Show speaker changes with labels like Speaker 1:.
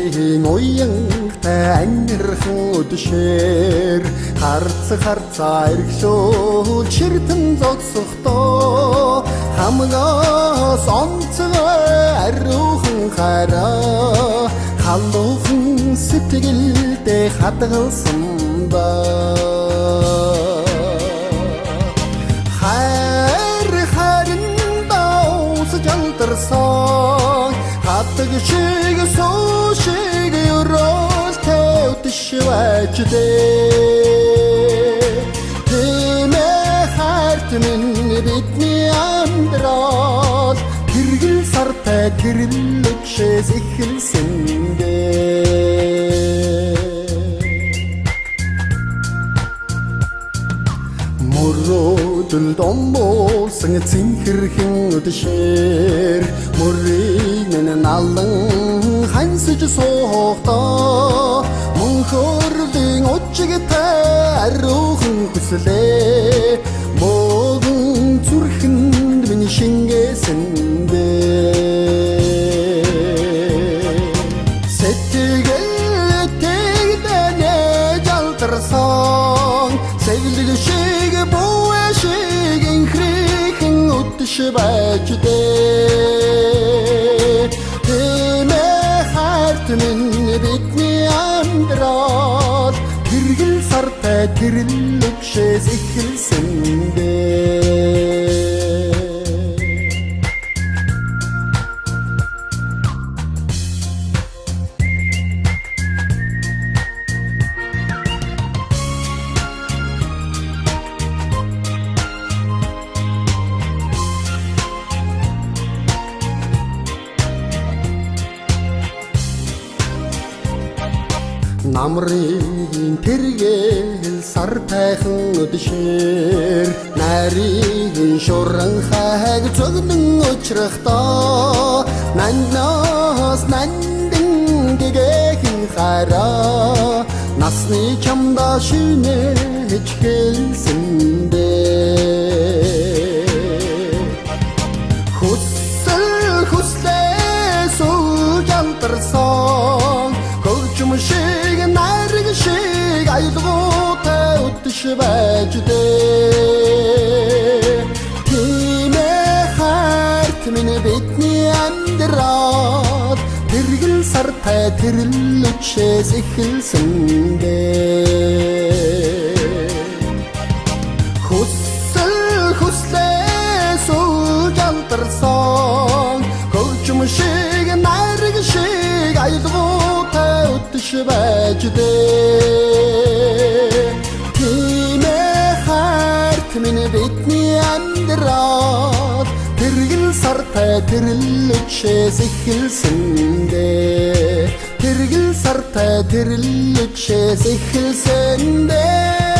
Speaker 1: намрын уянгатай анирхан өдшээр харцаа эргэлөө чиртэн зогсохдоо хамгаас онцгой ариухан хараа халуухан сэтгэлдээ хадгалсан ба хатаг шиг суушиг өрөөл тавьдшваач дээ тэмэ харт минь бидний амьдрал тэргэл сартай тэрлэгшээс эхэлсэн дээ мөрөөдөл домбуулсан цэнхэрхэн өдшээр мөрийг налан хансаж суухдаа мөнхөрлийн учигтай ариухан хүслээ модон зүрхэнд миний шингээсэн дээ сэтгэлтэй дэнэ жалтарсан сэглэг шиг буэ шиг инхрихэн өдшваач дээ тэмэ харт минь бидний амьдрал тэргэл сартай тэрлэгшээс эхэлсэн дээ намрын тэргэл сартайхан өдшээр нарийн шуран хайг зөгнөн учрахтаа наннаас нандин гэгэхэн хараа насны чамда шинэж хэлсэн дээ хүслээ суулжантарсан хөгжим шиг нариг шиг айлгуутай өдшваач дээ тэмэ харт минь бидний амьдрал тэргэл сартай тэрлэгшээс эхэлсэн дээ хүслээ суулжантарсан хөгжим шиг нариг шиг айлгуутай өдшваач дээ тэмэ харт минь бидний амьдрал тэргэл сартай тэрлэгшээс эхэлсэн дээ тэргэл сартай тэрлэгшээс эхэлсэн дээ